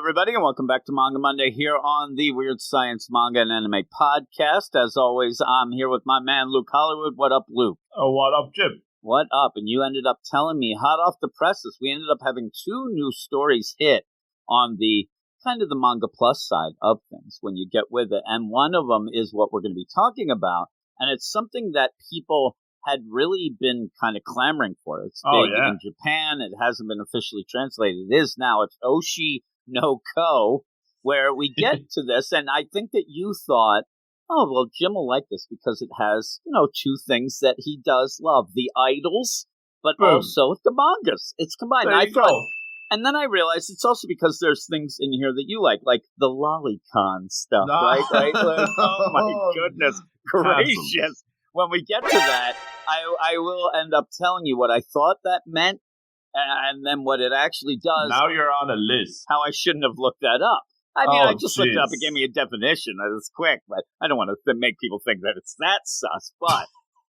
everybody, and welcome back to Manga Monday here on the Weird Science Manga and Anime Podcast. As always, I'm here with my man, Luke Hollywood. What up, Luke? Oh, what up, Jim? What up? And you ended up telling me, hot off the presses, we ended up having 2 new stories hit on the kind of the Manga Plus side of things when you get with it. And one of them is what we're going to be talking about. And it's something that people had really been kind of clamoring for. It's big in Japan. It hasn't been officially translated. It is now. It's Oshi No Ko, where we get to this. And I think that you thought, oh, well, Jim will like this because it has, 2 things that he does love. The idols, but also the mangas. It's combined. There you go. And then I realized it's also because there's things in here that you like the lolicon stuff, right? Like, oh, my goodness gracious. When we get to that, I will end up telling you what I thought that meant and then what it actually does. Now you're on a list. How I shouldn't have looked that up. I mean, I just looked it up and gave me a definition. It was quick, but I don't want to make people think that it's that sus. But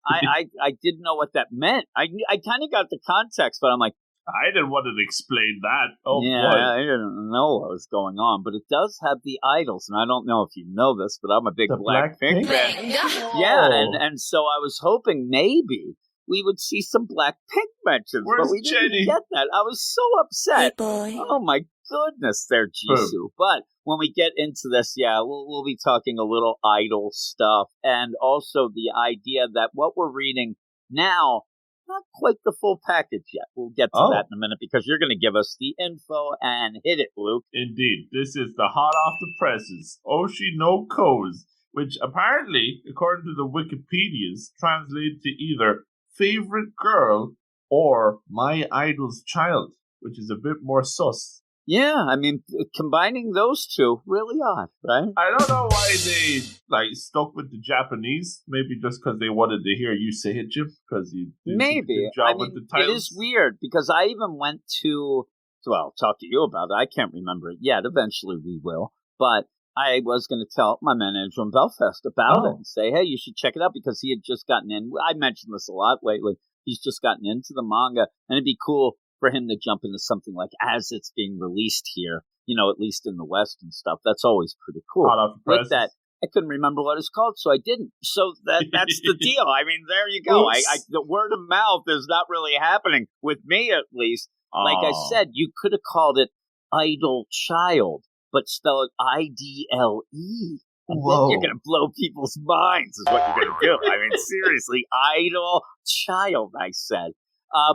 I didn't know what that meant. I kind of got the context, but I'm like, I didn't want to explain that. Oh, yeah, boy. I didn't know what was going on, but it does have the idols, and I don't know if you know this, but I'm a big Blackpink fan. Yeah, and so I was hoping maybe we would see some Blackpink mentions, but we didn't get that. I was so upset. Hey, boy. Oh my goodness, there, Jisoo. But when we get into this, we'll be talking a little idol stuff, and also the idea that what we're reading now, not quite the full package yet. We'll get to that in a minute because you're going to give us the info and hit it, Luke. Indeed. This is the hot off the presses, Oshi No Ko's, which apparently, according to the Wikipedias, translates to either favorite girl or my idol's child, which is a bit more sus. Yeah, I mean, combining those two, really odd, right? I don't know why they stuck with the Japanese. Maybe just because they wanted to hear you say it, Jim, because you did a good job with the titles. It is weird, because I even went to, talk to you about it. I can't remember it yet. Eventually we will. But I was going to tell my manager in Belfast about it and say, hey, you should check it out, because he had just gotten in. I mentioned this a lot lately. He's just gotten into the manga, and it'd be cool for him to jump into something like as it's being released here, at least in the West and stuff. That's always pretty cool. With that, I couldn't remember what it's called, so I didn't. So that's the deal. I mean, there you go. The word of mouth is not really happening, with me at least. Like I said, you could have called it Idol Child, but spell it IDLE. And then you're going to blow people's minds, is what you're going to do. I mean, seriously, Idol Child, I said.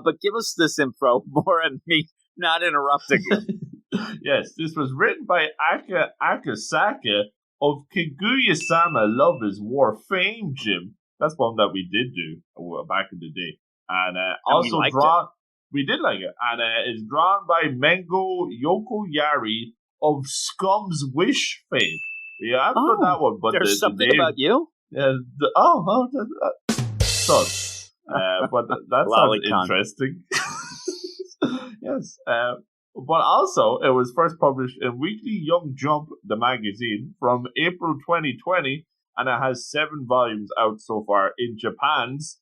But give us this info, more and me not interrupting you. Yes, this was written by Akasaka of Kaguya-sama Love is War fame, Jim. That's one that we did do back in the day. And also drawn... We did like it. And it's drawn by Mengo Yokoyari of Scum's Wish fame. Yeah, I've done that one. But there's something about you? Sus. But that sounds interesting. Yes. But also, it was first published in Weekly Young Jump, the magazine, from April 2020, and it has 7 volumes out so far in Japan's.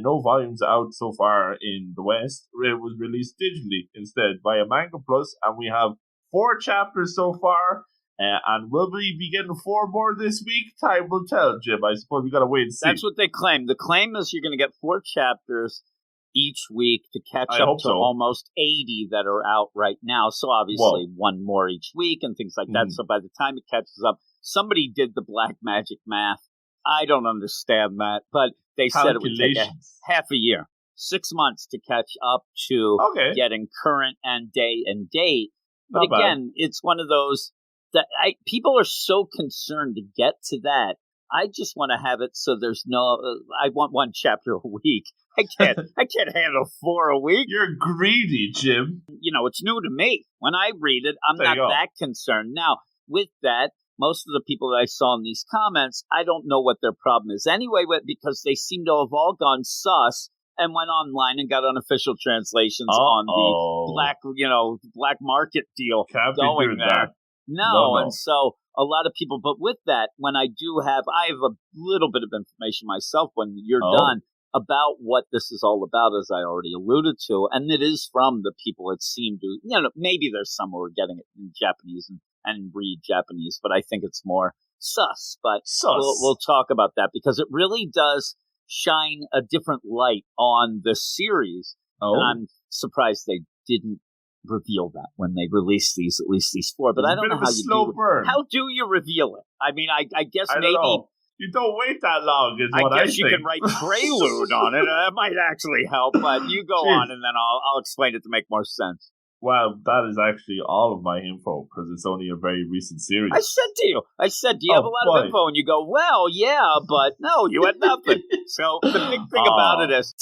No volumes out so far in the West. It was released digitally instead via Manga Plus, and we have 4 chapters so far. And will we be getting 4 more this week? Time will tell, Jim. I suppose we got to wait and see. That's what they claim. The claim is you're going to get 4 chapters each week to catch up to almost 80 that are out right now. So obviously 1 more each week and things like that. So by the time it catches up, somebody did the black magic math. I don't understand that, but they said it would take half a year, 6 months to catch up to getting current and day and date. But again, it's one of those that people are so concerned to get to that. I just want to have it so there's no. I want 1 chapter a week. I can't handle 4 a week. You're greedy, Jim. It's new to me. When I read it, I'm not that concerned. Now, with that, most of the people that I saw in these comments, I don't know what their problem is anyway, because they seem to have all gone sus and went online and got unofficial translations on the black market deal going there. No, and so a lot of people, but with that, when I have a little bit of information myself when you're done, about what this is all about, as I already alluded to, and it is from the people it seemed to, maybe there's some who are getting it in Japanese and read Japanese, but I think it's more sus. But we'll talk about that because it really does shine a different light on the series. Oh. And I'm surprised they didn't reveal that when they released at least these 4. But I don't know how you do it. How do you reveal it? I mean, I guess maybe... Know. You don't wait that long, is what I think. I guess you can write prelude on it. That might actually help, but you go on and then I'll explain it to make more sense. Well, that is actually all of my info, because it's only a very recent series. I said, do you have a lot of info? And you go, well, yeah, but no, you had nothing. So the big thing about it is,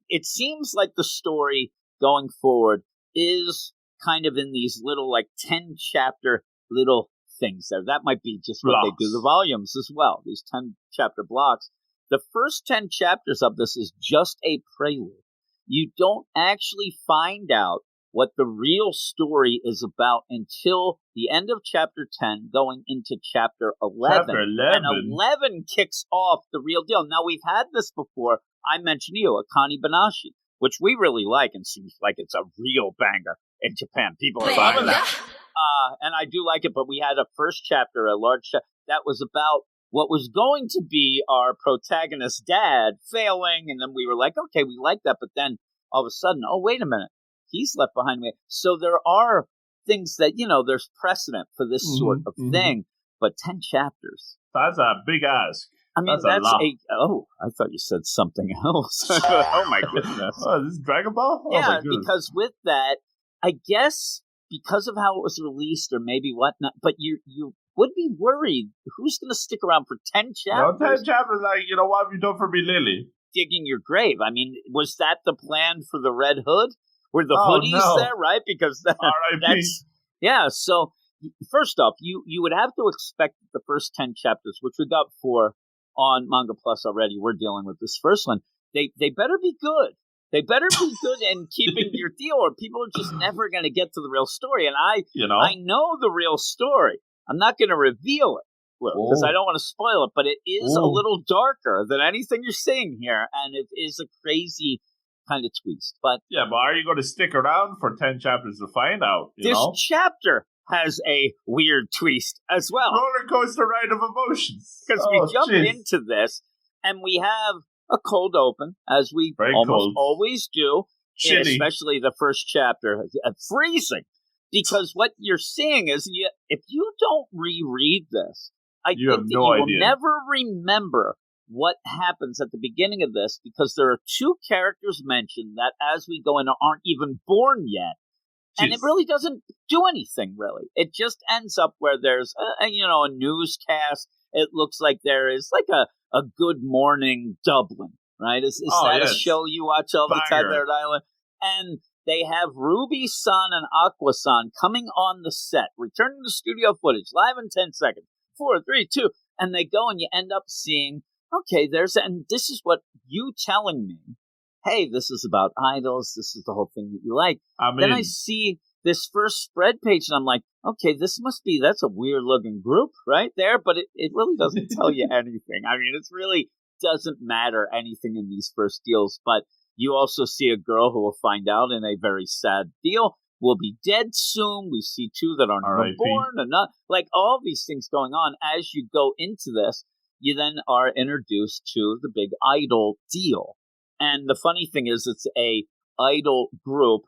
it seems like the story going forward is kind of in these little, 10-chapter little things there. That might be just what they do the volumes as well, these 10-chapter blocks. The first 10 chapters of this is just a prelude. You don't actually find out what the real story is about until the end of chapter 10 going into chapter 11. Chapter 11? And 11 kicks off the real deal. Now, we've had this before. I mentioned Akane Banashi, which we really like and seems like it's a real banger in Japan. People are loving that. And I do like it, but we had a first chapter, a large chapter, that was about what was going to be our protagonist's dad failing, and then we were like, okay, we like that, but then all of a sudden, oh, wait a minute, he's left behind me. So there are things that, there's precedent for this sort of thing, but 10 chapters. That's a big ask. I mean, that's I thought you said something else. Oh, my goodness. Oh, is this Dragon Ball? Yeah, because with that, I guess because of how it was released or maybe whatnot, but you would be worried who's going to stick around for 10 chapters. 10 chapters, what have you done for me, Lily? Digging your grave. I mean, was that the plan for the Red Hood? Were the hoodies there, right? Because that's... Yeah, so first off, you would have to expect the first 10 chapters, which we got 4 on Manga Plus already. We're dealing with this first one. They better be good. They better be good in keeping your deal, or people are just never going to get to the real story. And I know the real story. I'm not going to reveal it because I don't want to spoil it, but it is a little darker than anything you're seeing here, and it is a crazy kind of twist. But are you going to stick around for 10 chapters to find out? This chapter has a weird twist as well. Roller coaster ride of emotions. Because we jump into this, and we have a cold open, as we always do, especially the first chapter, freezing. Because what you're seeing is, if you don't reread this, you will never remember what happens at the beginning of this, because there are 2 characters mentioned that, as we go in, aren't even born yet. And it really doesn't do anything, really. It just ends up where there's, a newscast. It looks like there is a Good Morning Dublin, right? Is that a show you watch all the time there at Island? And they have Ruby-san and Aqua-san coming on the set, returning to studio footage, live in 10 seconds. 4, 3, 2. And they go, and you end up seeing, okay, and this is what you telling me. Hey, this is about idols. This is the whole thing that you like. Then I see this first spread page, and I'm like, okay, that's a weird-looking group right there, but it really doesn't tell you anything. I mean, it really doesn't matter anything in these first deals, but you also see a girl who will find out in a very sad deal will be dead soon. We see 2 that aren't born, and not all these things going on. As you go into this, you then are introduced to the big idol deal. And the funny thing is, it's a idol group,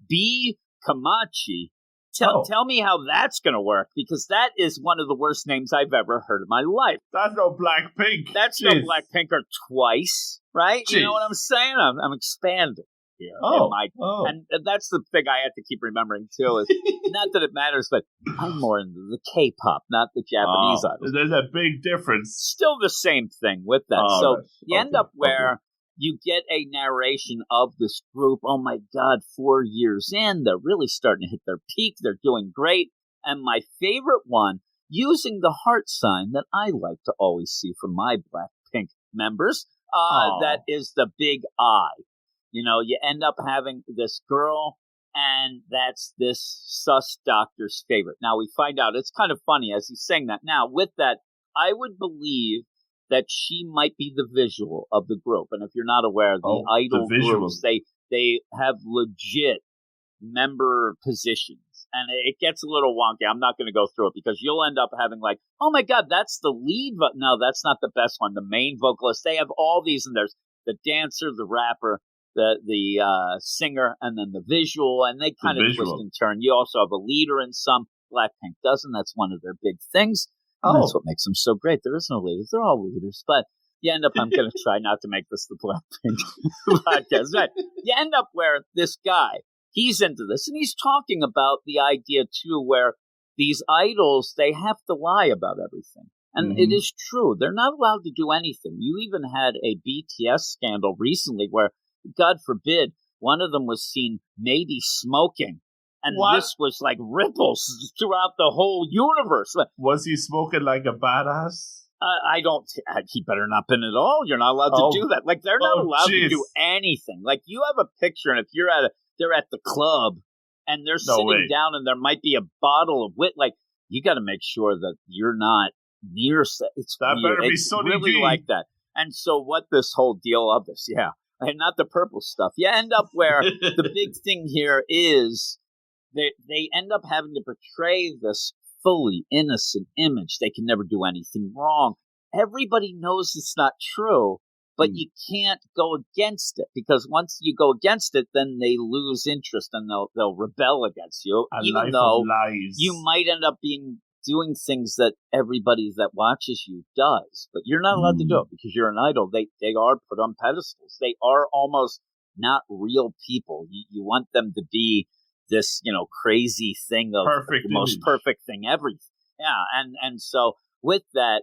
B. Kamachi. Tell me how that's going to work, because that is one of the worst names I've ever heard in my life. That's no Blackpink. That's no Blackpink or Twice, right? Jeez. You know what I'm saying? I'm expanding here. And that's the thing I have to keep remembering, too, is not that it matters, but I'm more into the K-pop, not the Japanese idols. There's a big difference. Still the same thing with that. You end up where... You get a narration of this group. Oh, my God, 4 years in, they're really starting to hit their peak. They're doing great. And my favorite one, using the heart sign that I like to always see from my Blackpink members, that is the big eye. You end up having this girl, and that's this sus doctor's favorite. Now, we find out, it's kind of funny as he's saying that. Now, with that, I would believe that she might be the visual of the group. And if you're not aware, the idol groups, they have legit member positions. And it gets a little wonky. I'm not going to go through it because you'll end up having like, oh my God, that's the lead. No, that's not the best one. The main vocalist, they have all these, and there's the dancer, the rapper, the singer, and then the visual, and they kind of twist and turn. You also have a leader in some. Blackpink doesn't. That's one of their big things. And that's what makes them so great. There is no leaders. They're all leaders. But you end up, I'm going to try not to make this the Blackpink podcast. Right. You end up where this guy, he's into this, and he's talking about the idea, too, where these idols, they have to lie about everything. And it is true. They're not allowed to do anything. You even had a BTS scandal recently where, God forbid, one of them was seen maybe smoking. And this was like ripples throughout the whole universe. Was he smoking like a badass? He better not been at all. You're not allowed to do that. Like, they're not allowed to do anything. Like, you have a picture, and if they're at the club, and they're sitting down, and there might be a bottle of wit. Like, you got to make sure that you're not near. It's that weird. Better be it's Sonny really D. like that. And so, what this whole deal of this, and not the purple stuff. You end up where the big thing here is they end up having to portray this fully innocent image. They can never do anything wrong. Everybody knows it's not true, but you can't go against it, because once you go against it, then they lose interest and they'll rebel against you. Even though you might end up doing things that everybody that watches you does, but you're not allowed to do it because you're an idol. They are put on pedestals. They are almost not real people. You want them to be this, crazy thing of the most perfect thing ever. Yeah, and so with that,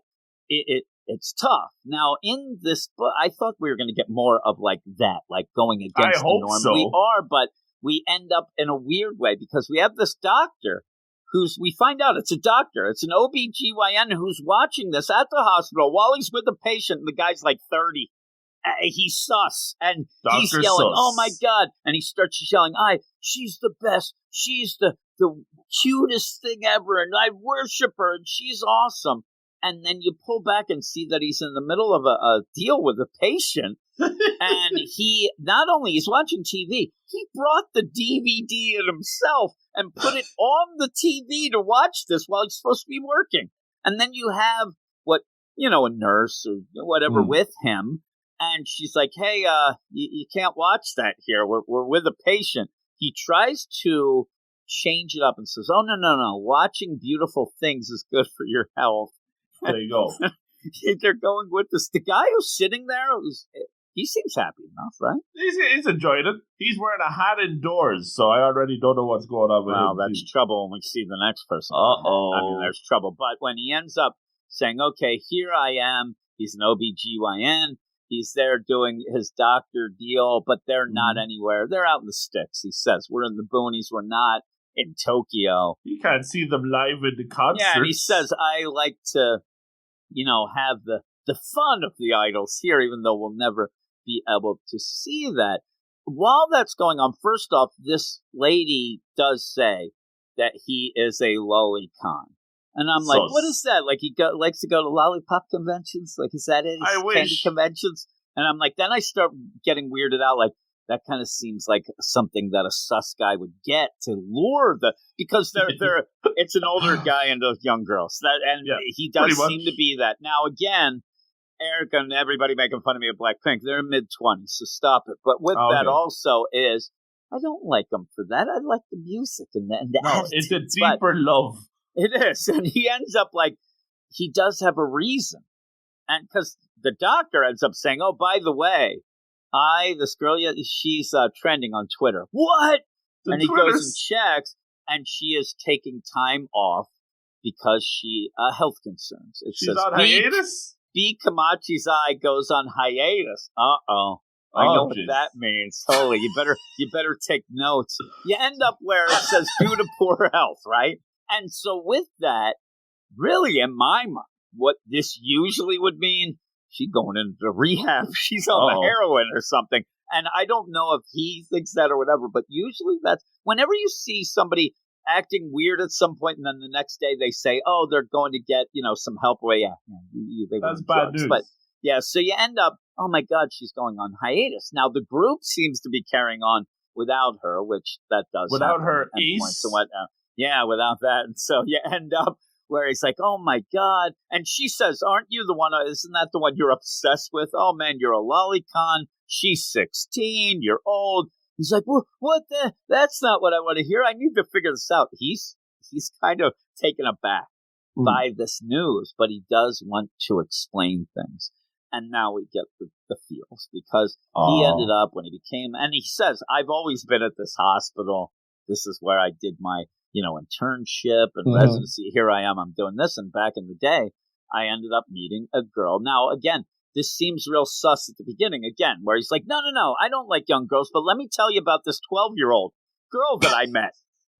it's tough. Now, in this book, I thought we were going to get more of like that, like going against the norm. So. We are, but we end up in a weird way because we have this doctor we find out it's a doctor. It's an OBGYN who's watching this at the hospital while he's with a patient. And the guy's like 30. He's sus, and he's yelling, "Oh my God!" And he starts yelling, she's the best. She's the cutest thing ever, and I worship her, and she's awesome." And then you pull back and see that he's in the middle of a deal with a patient, and he not only is watching TV, he brought the DVD in himself and put it on the TV to watch this while he's supposed to be working. And then you have a nurse or whatever with him. And she's like, "Hey, you can't watch that here. We're with a patient." He tries to change it up and says, "Oh, no. Watching beautiful things is good for your health." There you go. They're going with this. The guy who's sitting there, he seems happy enough, right? He's enjoying it. He's wearing a hat indoors, so I already don't know what's going on with him. Well, that's trouble when we see the next person. Uh-oh. I mean, there's trouble. But when he ends up saying, "Okay, here I am," he's an OBGYN. He's there doing his doctor deal, but they're not anywhere. They're out in the sticks, he says. We're in the boonies. We're not in Tokyo. You can't see them live in the concert. Yeah, and he says, "I like to, have the fun of the idols here, even though we'll never be able to see that." While that's going on, first off, this lady does say that he is a lolicon. And I'm like, what is that? Like, he likes to go to lollipop conventions? Like, is that it? I wish. Candy conventions? And I'm like, then I start getting weirded out. Like, that kind of seems like something that a sus guy would get to lure because it's an older guy and a young girl. So he does seem to be that. Now, again, Erica and everybody making fun of me at Blackpink, they're mid-20s, so stop it. But with that also is, I don't like them for that. I like the music and the attitudes. It's a deeper love. It is. And he ends up he does have a reason. And because the doctor ends up saying, "Oh, by the way, this girl, she's trending on Twitter." What? And he goes and checks, and she is taking time off because she health concerns. It She's says, on hiatus? B. Kamachi's eye goes on hiatus. Uh-oh. I know what that means. Holy, you better take notes. You end up where it says due to poor health, right? And so with that, really in my mind, what this usually would mean, she's going into rehab. She's on the heroin or something. And I don't know if he thinks that or whatever, but usually that's whenever you see somebody acting weird at some point, and then the next day they say, "Oh, they're going to get some help." Well, that's bad news. But yeah, so you end up, oh my God, she's going on hiatus. Now the group seems to be carrying on without her, which that does without her ace. And yeah, without that, and so you end up where he's like, "Oh my God," and she says, "Aren't you the one? Isn't that the one you're obsessed with? Oh man, you're a lolicon. She's 16. You're old." He's like, "Well, what the? That's not what I want to hear. I need to figure this out." He's kind of taken aback by this news, but he does want to explain things. And now we get the feels, because he ended up, when he became, and he says, "I've always been at this hospital. This is where I did my, internship and residency. Here I am. I'm doing this." And back in the day, I ended up meeting a girl. Now, again, this seems real sus at the beginning, again, where he's like, no, I don't like young girls, but let me tell you about this 12-year-old girl that I met.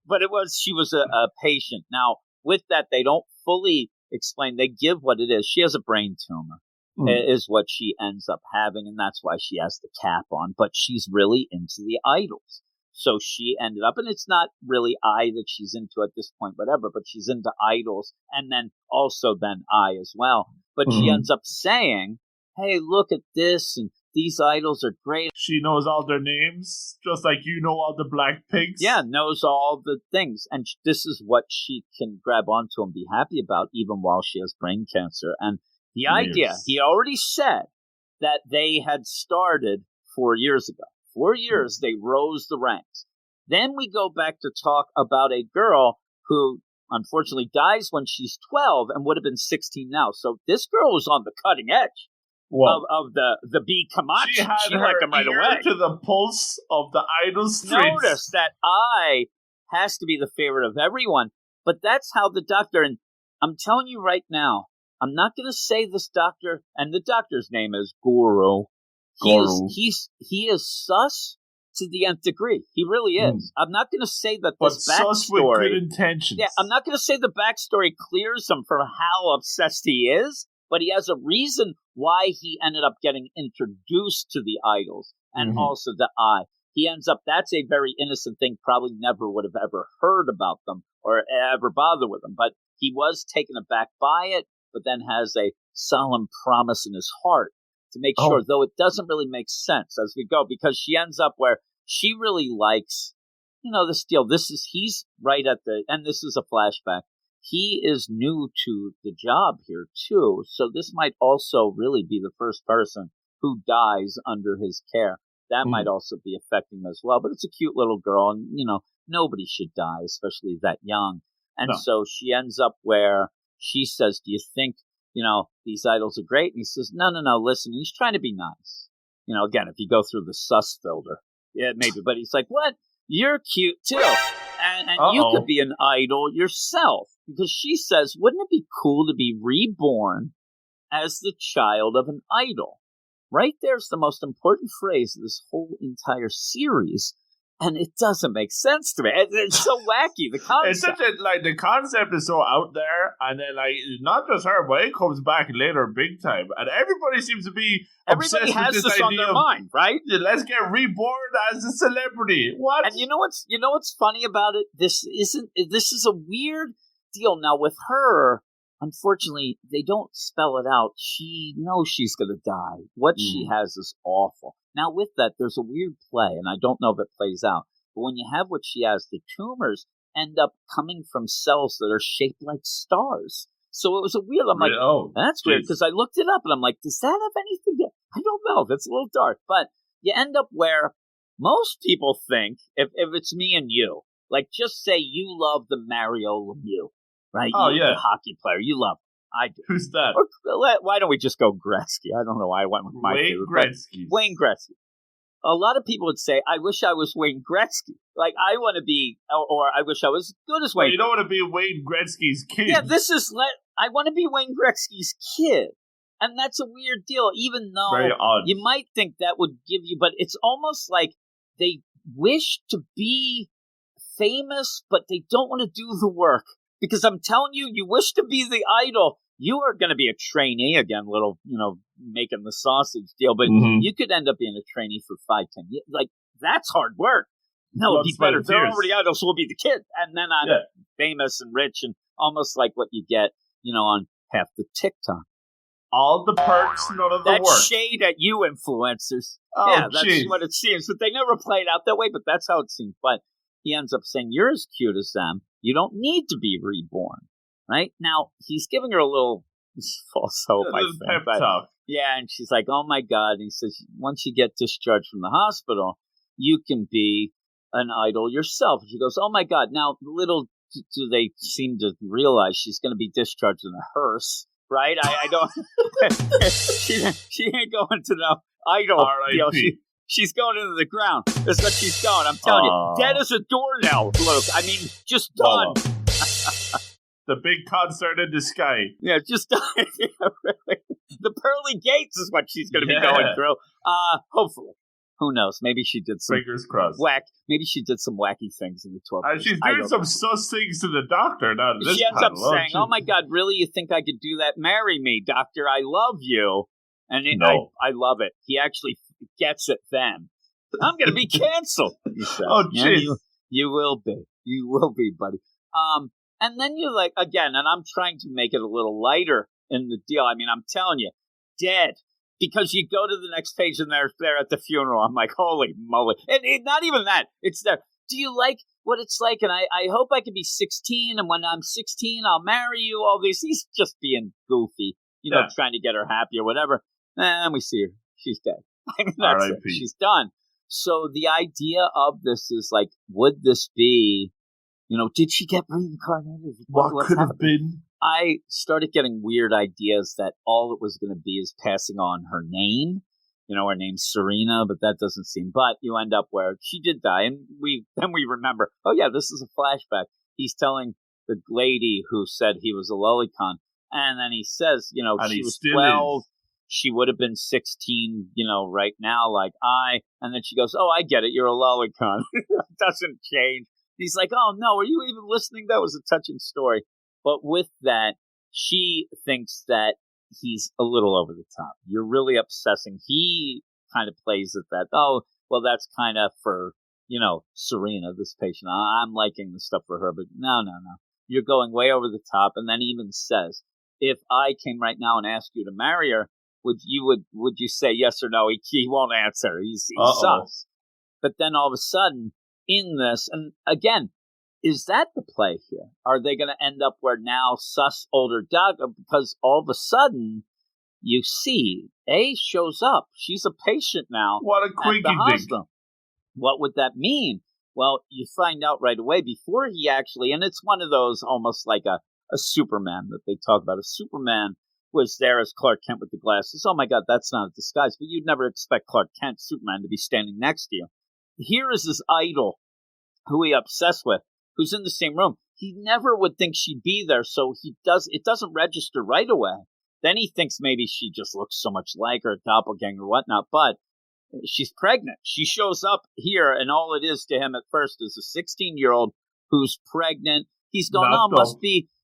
But she was a patient. Now, with that, they don't fully explain. They give what it is. She has a brain tumor, is what she ends up having, and that's why she has the cap on. But she's really into the idols. So she ended up, and it's not really I that she's into at this point, whatever, but she's into idols, and then also then I as well. But she ends up saying, "Hey, look at this, and these idols are great." She knows all their names, just like you know all the Blackpinks. Yeah, knows all the things. And this is what she can grab onto and be happy about, even while she has brain cancer. And the idea, he already said that they had started 4 years ago. 4 years, they rose the ranks. Then we go back to talk about a girl who unfortunately dies when she's 12 and would have been 16 now. So this girl was on the cutting edge. Of the B. Camacho. She had her right away to the pulse of the idol streets. Notice that I has to be the favorite of everyone, but that's how the doctor, and I'm telling you right now, I'm not going to say this doctor, and the doctor's name is Guru. He is sus to the nth degree. He really is. I'm not going to say that this backstory. Sus with good intentions. Yeah, I'm not going to say the backstory clears him for how obsessed he is, but he has a reason why he ended up getting introduced to the idols and also the I. He ends up, that's a very innocent thing, probably never would have ever heard about them or ever bothered with them. But he was taken aback by it, but then has a solemn promise in his heart to make sure, though it doesn't really make sense as we go, because she ends up where she really likes, this deal. He's right at and this is a flashback. He is new to the job here, too, so this might also really be the first person who dies under his care. That might also be affecting him as well, but it's a cute little girl, and, nobody should die, especially that young. And so she ends up where she says, "Do you think, these idols are great?" And he says, no, listen, he's trying to be nice. Again, if you go through the sus filter, yeah, maybe, but he's like, "What? You're cute, too. And you could be an idol yourself." Because she says, wouldn't it be cool to be reborn as the child of an idol? Right there's the most important phrase of this whole entire series. And it doesn't make sense to me. It's so wacky, the concept. It's such the concept is so out there, and then not just her, but it comes back later big time. And everybody seems to be obsessed with this idea on their mind, right? Let's get reborn as a celebrity. What? And you know what's funny about it? This is a weird deal. Now with her, unfortunately, they don't spell it out. She knows she's going to die. What she has is awful. Now, with that, there's a weird play, and I don't know if it plays out. But when you have what she has, the tumors end up coming from cells that are shaped like stars. So it was a weird. I'm like, that's weird, because I looked it up, and I'm like, does that have anything to... I don't know. It's a little dark. But you end up where most people think, if it's me and you, like just say you love the Mario Lemieux, right? The hockey player. You love him. I do. Who's that? Or, why don't we just go Gretzky? I don't know why I went with my favorite. Wayne Gretzky. A lot of people would say, I wish I was Wayne Gretzky. Like, I want to be, or I wish I was as good as Wayne. Well, you don't want to be Wayne Gretzky's kid. Yeah, I want to be Wayne Gretzky's kid. And that's a weird deal, even though very odd. You might think that would give you, but it's almost like they wish to be famous, but they don't want to do the work. Because I'm telling you, you wish to be the idol. You are going to be a trainee again, making the sausage deal. But you could end up being a trainee for 5-10 years. Like, that's hard work. No, it'd be better. They're already idols, so we'll be the kid. And then I'm famous and rich and almost like what you get, on half the TikTok. All the perks, none of the work. That's shade at you influencers. Oh, that's what it seems. But they never played out that way, but that's how it seems. But he ends up saying, you're as cute as them. You don't need to be reborn. Right? Now, he's giving her a little false hope, I think. Pep talk. Yeah, and she's like, oh my God. And he says, once you get discharged from the hospital, you can be an idol yourself. And she goes, oh my God. Now, little do they seem to realize she's going to be discharged in a hearse. Right? I don't. she ain't going to no idol. She's going into the ground. That's what she's going. I'm telling you, dead as a doornail. Look, I mean, just done. The big concert in the sky. Yeah, just done. Yeah, really. The pearly gates is what she's going to be going through. Hopefully. Who knows? Maybe she did some fingers crossed. Maybe she did some wacky things in the 12. She's doing some sus things to the doctor. Not this. She ends up saying, "Oh my God, really? You think I could do that? Marry me, doctor. I love you." And I love it. He actually gets it. Then I'm going to be canceled. He said. Oh, jeez. You will be. You will be, buddy. And then you're like again, and I'm trying to make it a little lighter in the deal. I mean, I'm telling you, dead. Because you go to the next page and they're there at the funeral. I'm like, holy moly. And not even that. It's there. Do you like what it's like? And I hope I can be 16. And when I'm 16, I'll marry you. All these. He's just being goofy, trying to get her happy or whatever. And we see her. She's dead. I mean, that's it. She's done. So the idea of this is like, would this be, did she get reincarnated? What could have been? I started getting weird ideas that all it was going to be is passing on her name. Her name's Serena, but that doesn't seem. But you end up where she did die, and we remember. Oh yeah, this is a flashback. He's telling the lady who said he was a lolicon, and then he says, she was 12. She would have been 16, right now, like And then she goes, "Oh, I get it. You're a lolicon." It doesn't change. He's like, "Oh no, were you even listening? That was a touching story." But with that, she thinks that he's a little over the top. You're really obsessing. He kind of plays at that. Oh, well, that's kind of for, Serena, this patient. I'm liking the stuff for her, but no. You're going way over the top. And then even says, if I came right now and asked you to marry her, would you say yes or no? He won't answer. He's sus. But then all of a sudden, in this, and again, is that the play here? Are they going to end up where now sus older doctor? Because all of a sudden, you see, A shows up. She's a patient now. What a quickie thing. What would that mean? Well, you find out right away before he actually, and it's one of those almost like a Superman that they talk about. A Superman was there as Clark Kent with the glasses. Oh my God, that's not a disguise. But you'd never expect Clark Kent, Superman, to be standing next to you. Here is his idol, who he obsessed with, who's in the same room. He never would think she'd be there, so it doesn't register right away. Then he thinks maybe she just looks so much like her, doppelganger or whatnot, but she's pregnant. She shows up here, and all it is to him at first is a 16-year-old who's pregnant. He's going,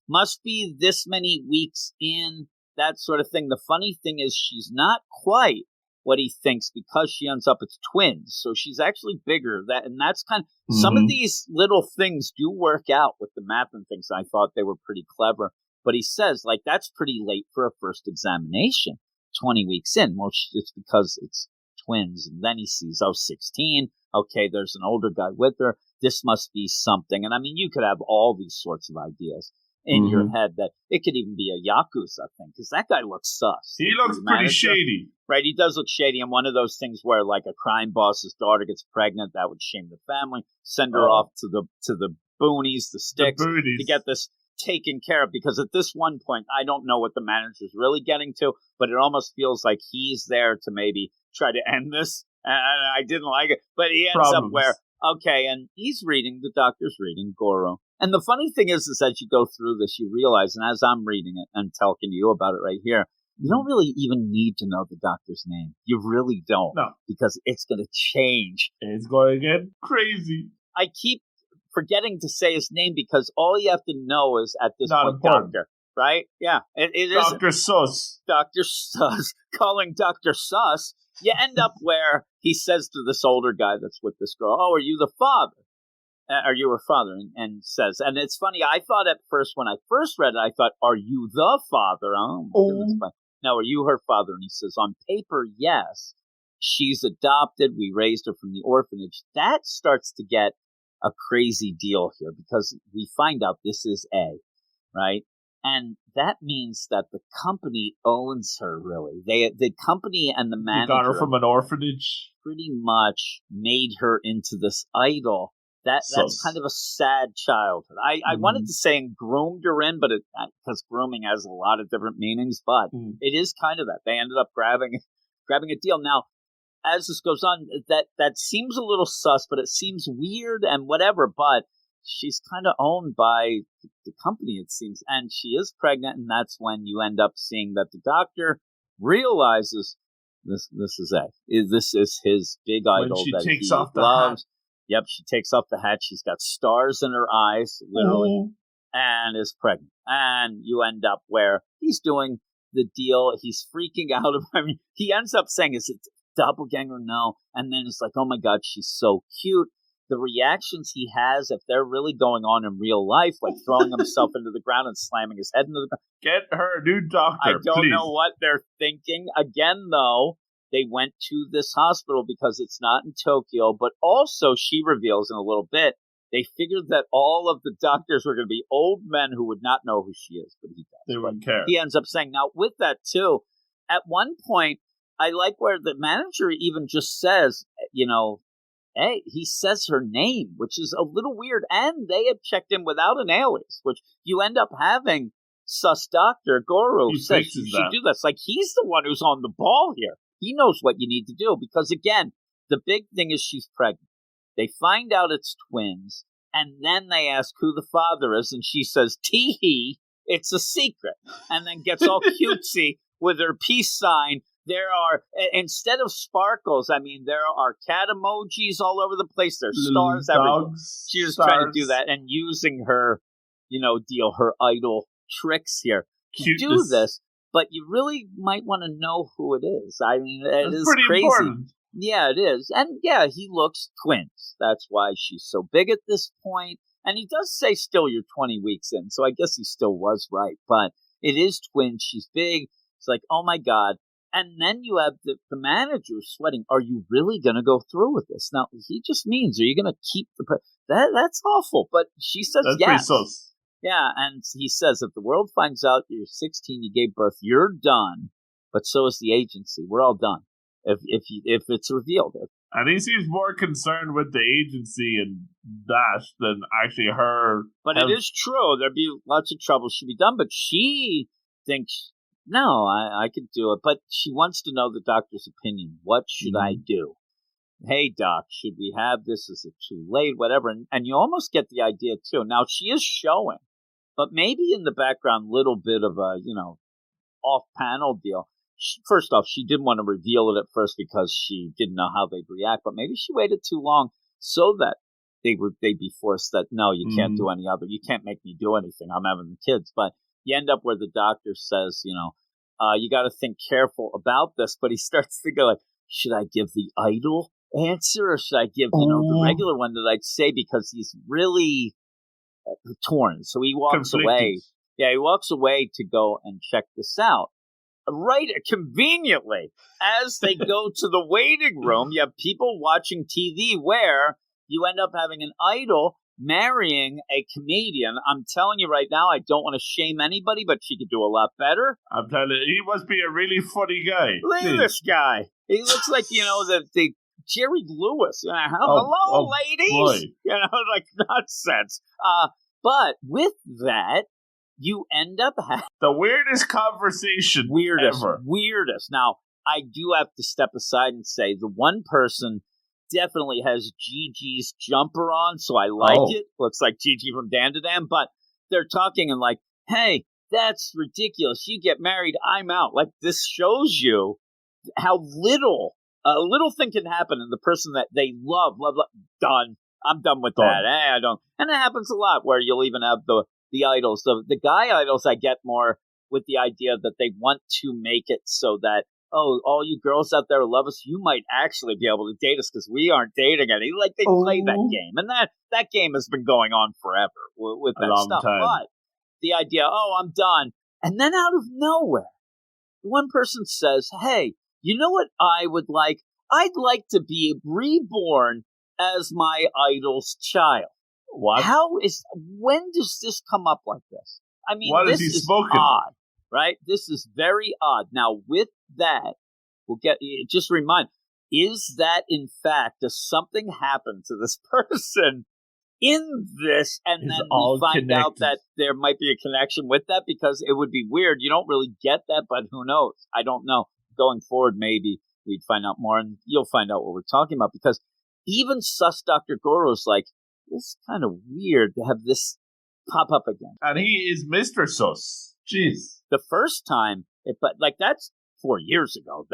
must be this many weeks in, that sort of thing. The funny thing is she's not quite what he thinks because she ends up as twins. So she's actually bigger. And that's kind of, some of these little things do work out with the math and things. I thought they were pretty clever. But he says, like, that's pretty late for a first examination, 20 weeks in. Well, it's because it's twins. And then he sees, 16. Okay, there's an older guy with her. This must be something. And I mean, you could have all these sorts of ideas in your head that it could even be a Yakuza thing, because that guy looks sus. He looks pretty shady. Right, he does look shady, and one of those things where like a crime boss's daughter gets pregnant, that would shame the family, send her off to the boonies, the sticks, to get this taken care of, because at this one point, I don't know what the manager's really getting to, but it almost feels like he's there to maybe try to end this, and I didn't like it, but he ends up where, okay, and he's reading, the doctor's reading, Goro. And the funny thing is as you go through this, you realize, and as I'm reading it and talking to you about it right here, you don't really even need to know the doctor's name. You really don't. No. Because it's going to change. It's going to get crazy. I keep forgetting to say his name because all you have to know is at this point, doctor. Right? Yeah. It is Dr. Sus. Dr. Sus. Calling Dr. Sus you end up where he says to this older guy that's with this girl, "Oh, are you the father? Are you her father?" And says, and it's funny. I thought at first when I first read it, I thought, "Are you the father?" Oh my goodness! But no, are you her father? And he says, "On paper, yes. She's adopted. We raised her from the orphanage." That starts to get a crazy deal here because we find out this is A, right? And that means that the company owns her, really. The company and the manager got her from an orphanage. Pretty much made her into this idol. That's kind of a sad childhood. I wanted to say and groomed her in, but because grooming has a lot of different meanings, but it is kind of that. They ended up grabbing a deal. Now, as this goes on, that seems a little sus, but it seems weird and whatever, but she's kind of owned by the company, it seems, and she is pregnant, and that's when you end up seeing that the doctor realizes this is his big idol that he loves. Yep, she takes off the hat. She's got stars in her eyes, literally, and is pregnant. And you end up where he's doing the deal. He's freaking out. I mean, he ends up saying, "Is it doppelganger?" No. And then it's like, "Oh my God, she's so cute." The reactions he has, if they're really going on in real life, like throwing himself into the ground and slamming his head into the ground. Get her a new doctor, I don't know what they're thinking. Again, though, they went to this hospital because it's not in Tokyo, but also she reveals in a little bit, they figured that all of the doctors were going to be old men who would not know who she is, but he does. They wouldn't care. He ends up saying, now with that too, at one point, I like where the manager even just says, hey, he says her name, which is a little weird, and they had checked in without an alias, which you end up having sus doctor Goro says you should do this. Like, he's the one who's on the ball here. He knows what you need to do because, again, the big thing is she's pregnant. They find out it's twins, and then they ask who the father is, and she says, tee-hee, it's a secret, and then gets all cutesy with her peace sign. There are, instead of sparkles, there are cat emojis all over the place. There's stars everywhere. She's just trying to do that and using her, her idol tricks here to do this. But you really might want to know who it is. It is pretty crazy. Important. Yeah, it is. And yeah, he looks twins. That's why she's so big at this point. And he does say still you're 20 weeks in. So I guess he still was right. But it is twins. She's big. It's like, oh my God. And then you have the manager sweating. Are you really going to go through with this? Now, he just means, are you going to keep that's awful. But she says that's yes. Pretty sus. Yeah, and he says, if the world finds out you're 16, you gave birth, you're done. But so is the agency. We're all done. If it's revealed. And he seems more concerned with the agency and that than actually her. But it is true. There'd be lots of trouble should be done. But she thinks, no, I could do it. But she wants to know the doctor's opinion. What should I do? Hey, doc, should we have this? Is it too late? Whatever. And you almost get the idea, too. Now, she is showing, but maybe in the background, little bit of a, off-panel deal. First off, she didn't want to reveal it at first because she didn't know how they'd react, but maybe she waited too long so that they'd be forced that, no, you can't do any other. You can't make me do anything. I'm having the kids. But you end up where the doctor says, you got to think careful about this. But he starts to go like, should I give the idol answer or should I give, the regular one that I'd say, because he's really torn. So he walks away. Yeah, he walks away to go and check this out. Right, conveniently, as they go to the waiting room, you have people watching TV where you end up having an idol marrying a comedian. I'm telling you right now, I don't want to shame anybody, but she could do a lot better. I'm telling you, he must be a really funny guy. Look at this guy. He looks like, the Jerry Lewis. Hello, ladies. Boy. Like nonsense. But with that, you end up having the weirdest conversation ever. Weirdest. Now, I do have to step aside and say the one person definitely has Gigi's jumper on, so I like it. Looks like Gigi from Dan to Dan, but they're talking and like, hey, that's ridiculous. You get married, I'm out. Like, this shows you how a little thing can happen in the person that they love, done. I'm done with that. I don't. And it happens a lot where you'll even have the idols. The guy idols I get more with the idea that they want to make it so that oh, all you girls out there who love us, you might actually be able to date us because we aren't dating any. Like, they play that game. And that game has been going on forever with that stuff. Time. But the idea, oh, I'm done. And then out of nowhere, one person says, hey, you know what I would like? I'd like to be reborn as my idol's child. What? When does this come up like this? I mean, what this is is smoking? Odd, right? This is very odd. Now, with that, just remind, is that in fact, does something happen to this person in this, and then we find out that there might be a connection with that? Because it would be weird. You don't really get that, but who knows? I don't know. Going forward, maybe we'd find out more, and you'll find out what we're talking about, because even sus Dr. Goro's like, it's kind of weird to have this pop up again. And he is Mr. Sus. Jeez. The first time, but like that's 4 years ago.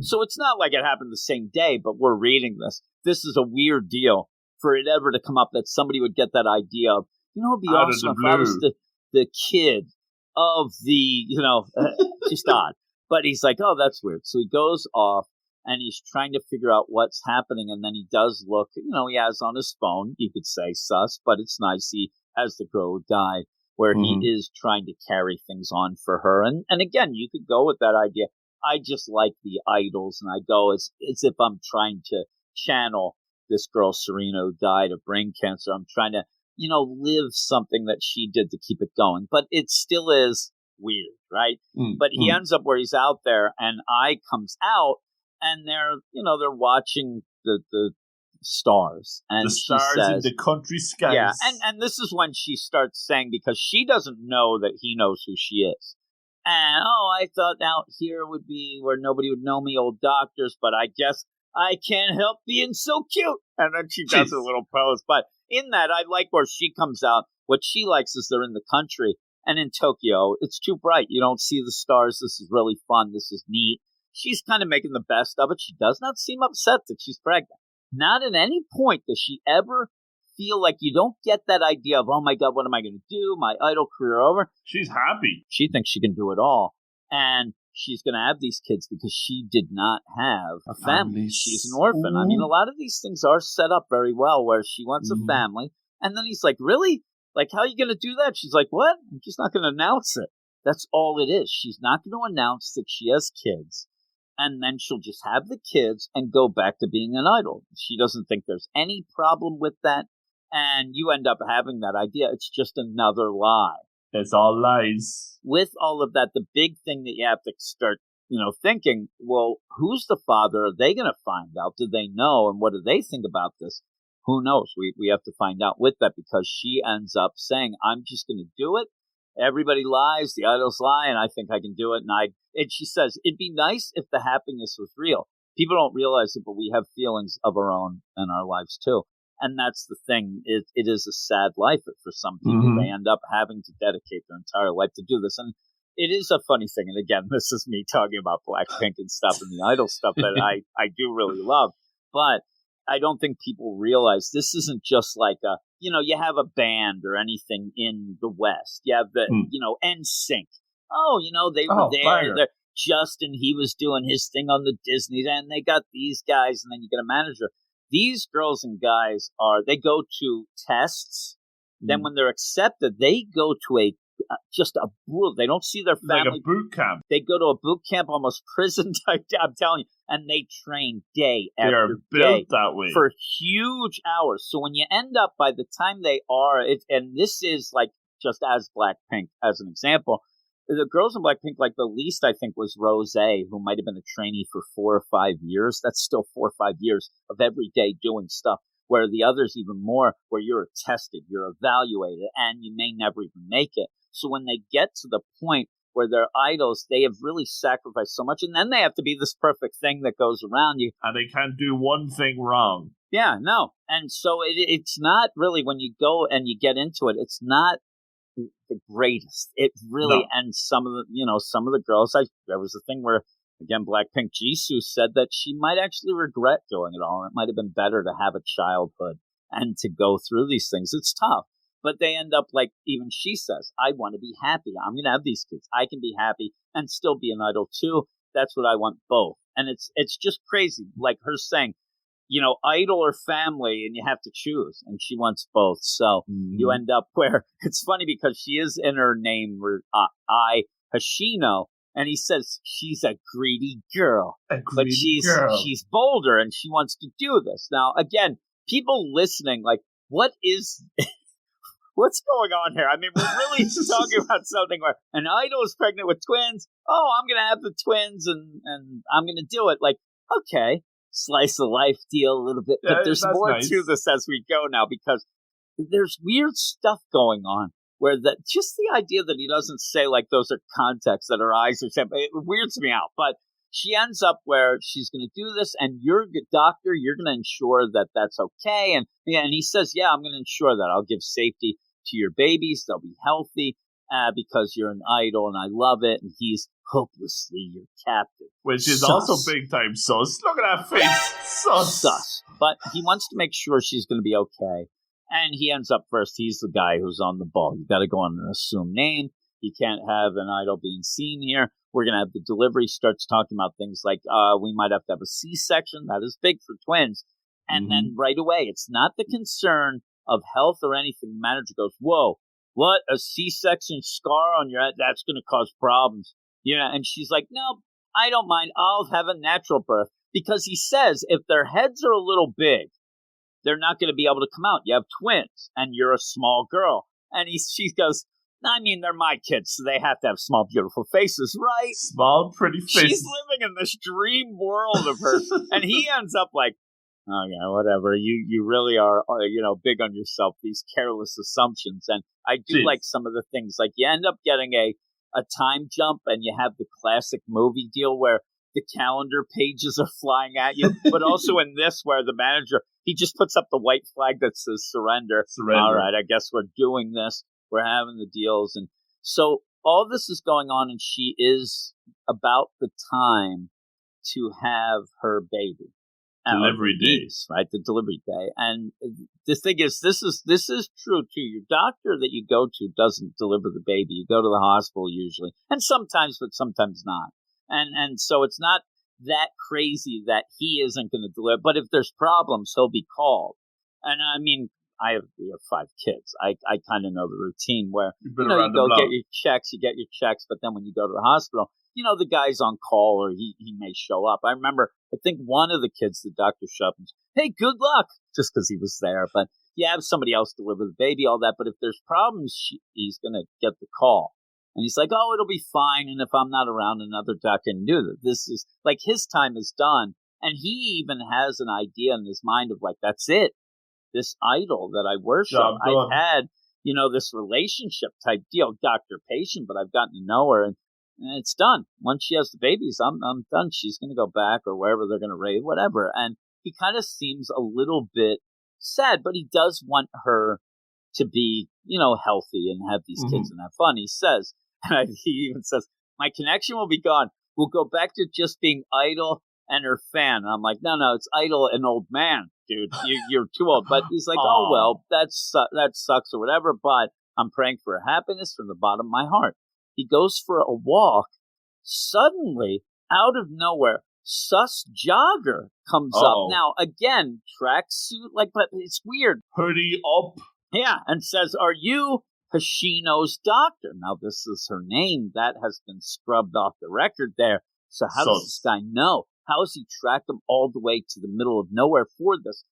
So it's not like it happened the same day, but we're reading this. This is a weird deal for it ever to come up that somebody would get that idea of, it'd be awesome if I was the kid of the, just odd. But he's like, oh, that's weird. So he goes off. And he's trying to figure out what's happening. And then he does look, he has on his phone, you could say sus, but it's nice. He has the girl die where he is trying to carry things on for her. And again, you could go with that idea. I just like the idols. And I go as if I'm trying to channel this girl, Serena, who died of brain cancer. I'm trying to, live something that she did to keep it going. But it still is weird, right? But he ends up where he's out there, and I comes out. And they're watching the stars. And the stars in the country skies. Yeah, and this is when she starts saying, because she doesn't know that he knows who she is. And, I thought out here would be where nobody would know me, old doctors, but I guess I can't help being so cute. And then she does a little pose. But in that, I like where she comes out. What she likes is they're in the country. And in Tokyo, it's too bright. You don't see the stars. This is really fun. This is neat. She's kind of making the best of it. She does not seem upset that she's pregnant. Not at any point does she ever feel like, you don't get that idea of, oh my God, what am I going to do? My idol career over. She's happy. She thinks she can do it all. And she's going to have these kids because she did not have a family. She's an orphan. I mean, a lot of these things are set up very well where she wants a family. And then he's like, really? Like, how are you going to do that? She's like, what? I'm just not going to announce it. That's all it is. She's not going to announce that she has kids. And then she'll just have the kids and go back to being an idol. She doesn't think there's any problem with that. And you end up having that idea. It's just another lie. It's all lies. With all of that, the big thing that you have to start, thinking, well, who's the father? Are they going to find out? Do they know? And what do they think about this? Who knows? We have to find out with that, because she ends up saying, I'm just going to do it. Everybody lies, the idols lie, and I think I can do it. And she says, it'd be nice if the happiness was real. People don't realize it, but we have feelings of our own in our lives too. And that's the thing. It is a sad life for some people. They end up having to dedicate their entire life to do this. And it is a funny thing. And again, this is me talking about Blackpink and stuff and the idol stuff that I do really love. But I don't think people realize this isn't just like you have a band or anything in the West. You have the, NSYNC. Oh, they were there. Justin, he was doing his thing on the Disney, and they got these guys, and then you get a manager. These girls and guys they go to tests. Then when they're accepted, they go to they don't see their family. Like a boot camp. They go to a boot camp, almost prison type. I'm telling you. And they train day after They're built day that way for huge hours. So when you end up, by the time they are, and this is like just as Blackpink as an example, the girls in Blackpink, like the least I think was Rose, who might have been a trainee for 4 or 5 years. That's still 4 or 5 years of every day doing stuff. Where the others even more, where you're tested, you're evaluated, and you may never even make it. So when they get to the point where they're idols, they have really sacrificed so much, and then they have to be this perfect thing that goes around you. And they can't do one thing wrong. Yeah, no. And so it's not really, when you go and you get into it, it's not the greatest. It really, and some of the girls, there was a thing where, again, Blackpink Jisoo said that she might actually regret doing it all. It might have been better to have a childhood and to go through these things. It's tough. But they end up like, even she says, I want to be happy. I'm going to have these kids. I can be happy and still be an idol too. that's what I want, both. And it's just crazy, like her saying, idol or family, and you have to choose. And she wants both. So you end up where it's funny because she is in her name, Hoshino, and he says she's a greedy girl. But she's bolder and she wants to do this. Now, again, people listening, like, what is... What's going on here? I mean, we're really talking about something where an idol is pregnant with twins. Oh, I'm going to have the twins and I'm going to do it. Like, okay, slice of life deal a little bit. But there's more to this as we go now because there's weird stuff going on where just the idea that he doesn't say, like, those are contexts that her eyes are saying, it weirds me out. But she ends up where she's going to do this, and you're a doctor, you're going to ensure that that's okay. And he says, yeah, I'm going to ensure that. I'll give safety to your babies. They'll be healthy because you're an idol, and I love it. And he's hopelessly your captive. Which is also big time sus. Look at that face. Sus. But he wants to make sure she's going to be okay. And he ends up first. He's the guy who's on the ball. You got to go on an assumed name. You can't have an idol being seen here. We're going to have the delivery. Starts talking about things like we might have to have a C-section. That is big for twins. And then right away, it's not the concern of health or anything. The manager goes, whoa, what? A C-section scar on your head? That's going to cause problems. And she's like, no, I don't mind. I'll have a natural birth. Because he says if their heads are a little big, they're not going to be able to come out. You have twins, and you're a small girl. And she goes, I mean, they're my kids, so they have to have small, beautiful faces, right? Small, pretty faces. She's living in this dream world of hers. And he ends up like, oh, yeah, whatever. You really are, big on yourself, these careless assumptions. And I do like some of the things. Like, you end up getting a time jump, and you have the classic movie deal where the calendar pages are flying at you. But also in this, where the manager, he just puts up the white flag that says surrender. All right, I guess we're doing this. We're having the deals. And so all this is going on, and she is about the time to have her baby. Delivery days, right? The delivery day. And the thing is, this is true too. Your doctor that you go to doesn't deliver the baby. You go to the hospital usually, and sometimes, but sometimes not. And so it's not that crazy that he isn't going to deliver. But if there's problems, he'll be called. And I mean, we have 5 kids. I kind of know the routine where you go get your checks, but then when you go to the hospital, the guy's on call or he may show up. I remember, I think one of the kids, the doctor showed up and said, hey, good luck, just because he was there. But you have somebody else deliver the baby, all that. But if there's problems, he's going to get the call. And he's like, oh, it'll be fine. And if I'm not around, another doctor can do that. This is like his time is done. And he even has an idea in his mind of like, that's it. This idol that I worship, I've had, this relationship type deal, doctor-patient, but I've gotten to know her, and it's done. Once she has the babies, I'm done. She's going to go back or wherever they're going to raise, whatever. And he kind of seems a little bit sad, but he does want her to be, healthy and have these kids and have fun. He says, and he even says, my connection will be gone. We'll go back to just being idol and her fan. And I'm like, no, it's idol and old man. Dude, you're too old. But he's like, oh, well, that sucks or whatever, but I'm praying for her happiness from the bottom of my heart. He goes for a walk. Suddenly, out of nowhere, sus Jogger comes up. Now, again, tracksuit, but it's weird. Hoodie up. Yeah, and says, are you Hoshino's doctor? Now, this is her name. That has been scrubbed off the record there. So how does this guy know? How has he tracked them all the way to the middle of nowhere for this?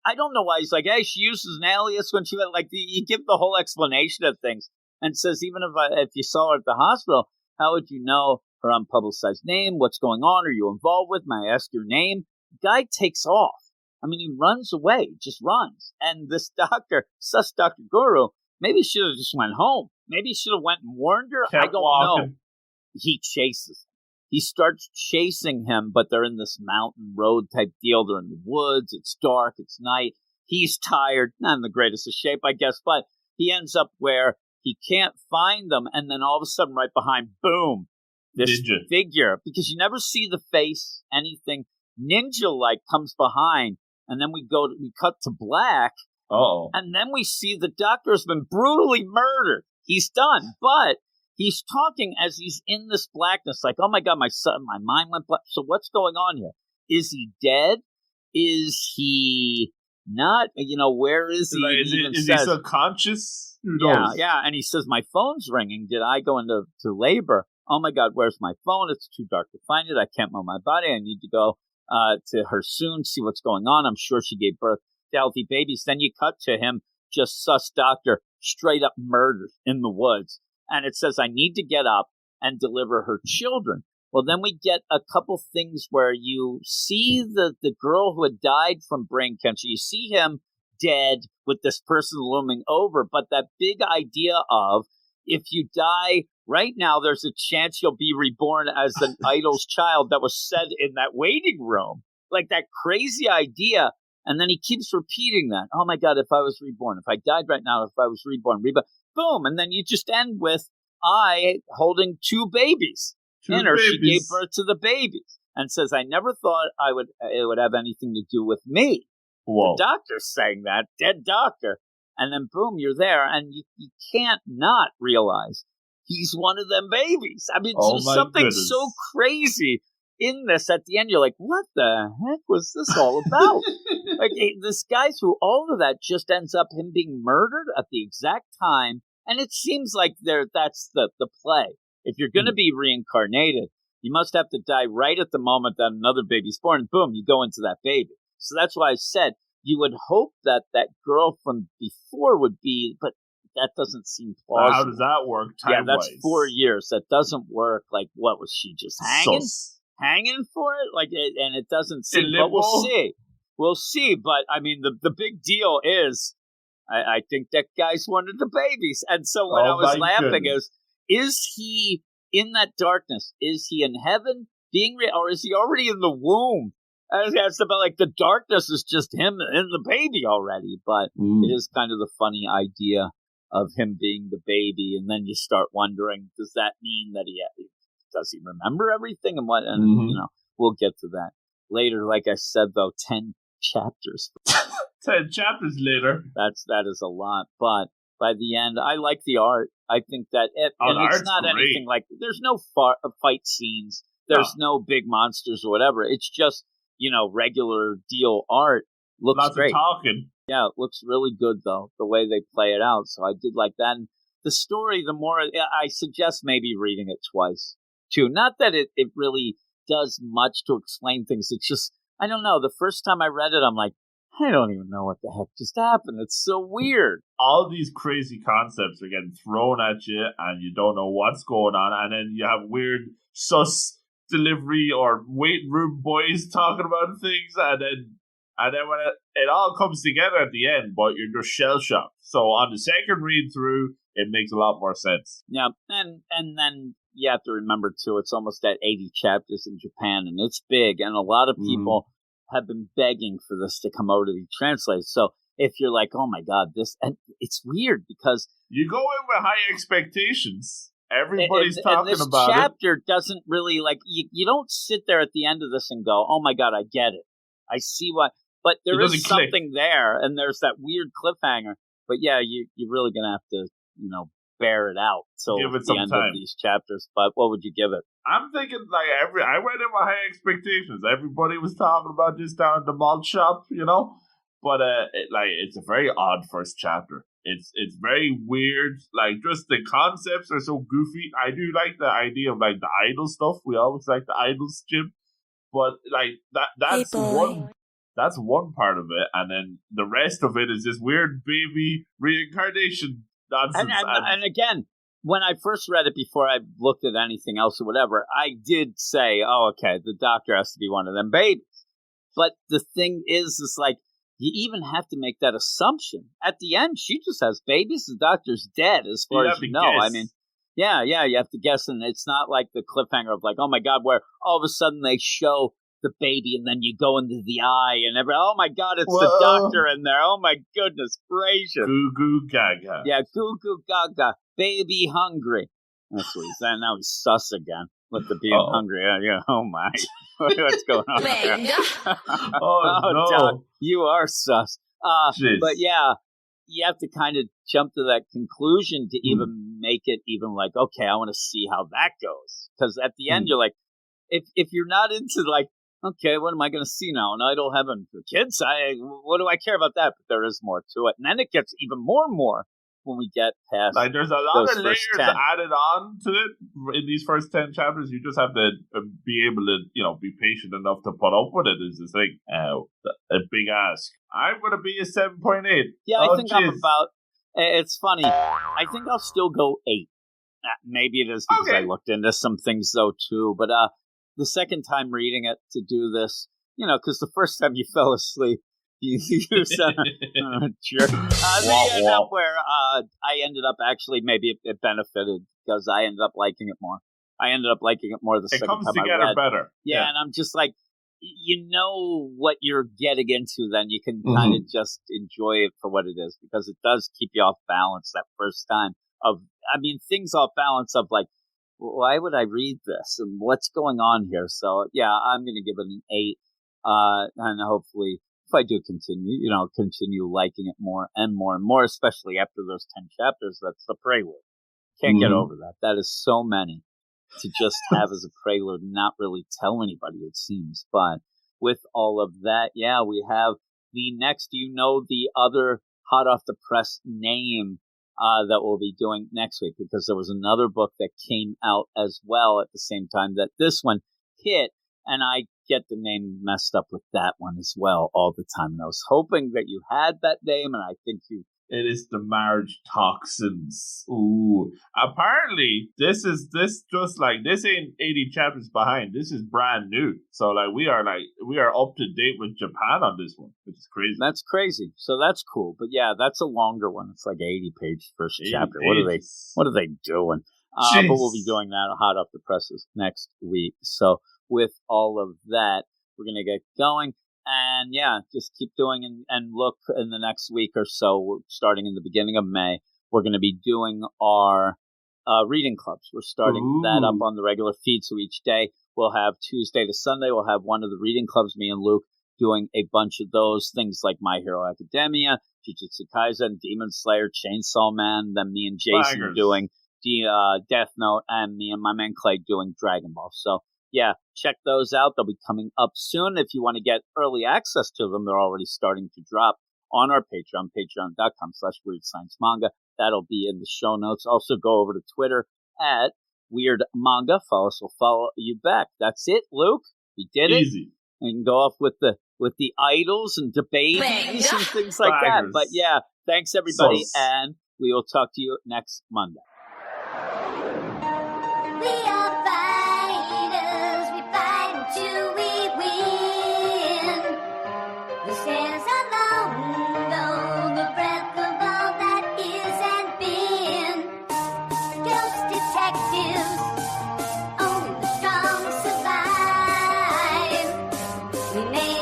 I don't know why he's like, hey, she uses an alias when she went, you give the whole explanation of things and says, even if you saw her at the hospital, how would you know her unpublicized name? What's going on? Are you involved with? May I ask your name? The guy takes off. I mean, he runs away, just runs. And this doctor, sus Dr. Guru, maybe should have just went home. Maybe should have went and warned her. I don't know. He chases. He starts chasing him, but they're in this mountain road type deal. They're in the woods. It's dark. It's night. He's tired. Not in the greatest of shape, I guess, but he ends up where he can't find them. And then all of a sudden, right behind, boom, this figure. Because you never see the face, anything. Ninja-like comes behind. And then we cut to black. Oh. And then we see the doctor has been brutally murdered. He's done. But he's talking as he's in this blackness, like, oh my God, my mind went black. So what's going on here? Is he dead? Is he not? Where is he? Is he subconscious? Who knows? Yeah. And he says, my phone's ringing. Did I go into labor? Oh my God, where's my phone? It's too dark to find it. I can't move my body. I need to go to her soon, see what's going on. I'm sure she gave birth to healthy babies. Then you cut to him, just sus doctor, straight up murdered in the woods. And it says, I need to get up and deliver her children. Well, then we get a couple things where you see the girl who had died from brain cancer. You see him dead with this person looming over. But that big idea of, if you die right now, there's a chance you'll be reborn as an idol's child that was said in that waiting room. Like that crazy idea. And then he keeps repeating that. Oh my God, if I was reborn, if I died right now, if I was reborn, boom. And then you just end with I holding two babies. In her, she gave birth to the babies and says, I never thought it would have anything to do with me. Whoa. The doctor's saying that, dead doctor. And then boom, you're there, and you can't not realize he's one of them babies. I mean, there's something so crazy in this at the end. You're like, what the heck was this all about? Like, this guy through all of that just ends up him being murdered at the exact time. And it seems like that's the play. If you're going to be reincarnated, you must have to die right at the moment that another baby's born. And boom, you go into that baby. So that's why I said you would hope that girl from before would be, but that doesn't seem plausible. How does that work time-wise? Yeah, that's 4 years. That doesn't work. Like, what was she just hanging? Hanging for it? Like, and it doesn't seem, but we'll see. We'll see. But, I mean, the big deal is, I think that guy's one of the babies. And so what I was laughing is he in that darkness? Is he in heaven or is he already in the womb? It's about like the darkness is just him and the baby already. But it is kind of the funny idea of him being the baby. And then you start wondering, does that mean that does he remember everything and what? And, we'll get to that later. Like I said, though, 10 chapters. 10 chapters later. That is a lot. But by the end, I like the art. I think that it's not great. Anything like, there's no fight scenes. There's no big monsters or whatever. It's just, regular deal art. Looks Lots great. Of talking. Yeah, it looks really good, though, the way they play it out. So I did like that. And the story, the more, I suggest maybe reading it twice, too. Not that it really does much to explain things. It's just, I don't know. The first time I read it, I'm like, I don't even know what the heck just happened. It's so weird. All these crazy concepts are getting thrown at you, and you don't know what's going on. And then you have weird sus delivery or waiting room boys talking about things, and then when it all comes together at the end, but you're just shell shocked. So on the second read through, it makes a lot more sense. Yeah, and then you have to remember too, it's almost at 80 chapters in Japan, and it's big, and a lot of people have been begging for this to come over to be translated. So if you're like, oh my God, and it's weird because you go in with high expectations. Everybody's talking this about it. This chapter doesn't really, like, you don't sit there at the end of this and go, oh my God, I get it. I see what, but there is something there, and there's that weird cliffhanger. But yeah, you're really going to have to, bear it out till the end of these chapters. But what would you give it? I'm thinking like I went in with high expectations. Everybody was talking about this down at the malt shop, But it's a very odd first chapter. It's very weird. Like, just the concepts are so goofy. I do like the idea of like the idol stuff. We always like the idols, Jim. But like that's one part of it, and then the rest of it is this weird baby reincarnation nonsense. And again, when I first read it before I looked at anything else or whatever, I did say, oh, okay, the doctor has to be one of them babies. But the thing is like, you even have to make that assumption. At the end, she just has babies. The doctor's dead, as far as you know. Guess. I mean, yeah, you have to guess. And it's not like the cliffhanger of like, oh my God, where all of a sudden they show the baby and then you go into the eye and oh my God, it's the doctor in there. Oh my goodness gracious. Goo goo gaga. Yeah, goo goo gaga. Baby hungry. That's what he's saying. Now he's sus again with the being hungry. Yeah, oh my. What's going on there? Oh no. Doc, you are sus. But yeah, you have to kind of jump to that conclusion to even make it even like, okay, I want to see how that goes. Because at the end, you're like, if you're not into like, okay, what am I going to see now? An idol having kids? What do I care about that? But there is more to it. And then it gets even more and more when we get past. Like, there's a lot of layers added on to it in these first 10 chapters. You just have to be able to, be patient enough to put up with it, is the thing. A big ask. I'm going to be a 7.8. Yeah, I think I'm about. It's funny. I think I'll still go 8. Maybe it is because I looked into some things, though, too. But the second time reading it to do this, because the first time you fell asleep, you said, jerk. Where I ended up actually, maybe it benefited because I ended up liking it more. I ended up liking it more the second time I read. It comes together better. Yeah, and I'm just like, what you're getting into, then you can kind of just enjoy it for what it is, because it does keep you off balance that first time. Things off balance of like, why would I read this and what's going on here? So yeah, I'm going to give it an 8, and hopefully, if I do continue liking it more and more and more, especially after those 10 chapters. That's the prelude. Can't get over that. That is so many to just have as a prelude and not really tell anybody, it seems. But with all of that, yeah, we have the next, the other hot off the press name that we'll be doing next week, because there was another book that came out as well at the same time that this one hit, and I get the name messed up with that one as well all the time. And I was hoping that you had that name, and I think you... It is the Marriage Toxins. Ooh. Apparently, this ain't 80 chapters behind. This is brand new. So we are up to date with Japan on this one, which is crazy. That's crazy. So that's cool. But yeah, that's a longer one. It's like 80-page first chapter. Pages. What are they doing? But we'll be doing that hot off the presses next week. So with all of that, we're going to get going. And yeah, just keep doing and look in the next week or so, starting in the beginning of May, we're going to be doing our reading clubs. We're starting that up on the regular feed. So each day we'll have Tuesday to Sunday, we'll have one of the reading clubs, me and Luke, doing a bunch of those things like My Hero Academia, Jujutsu Kaisen, Demon Slayer, Chainsaw Man, then me and Jason doing the Death Note, and me and my man Clay doing Dragon Ball. So yeah, check those out. They'll be coming up soon. If you want to get early access to them, they're already starting to drop on our Patreon, patreon.com/WeirdScienceManga. That'll be in the show notes. Also, go over to Twitter at Weird Manga. Follow us. We'll follow you back. That's it, Luke. We did it. Easy. We can go off with the idols and debates and things like that. But yeah, thanks everybody, and we will talk to you next Monday. We made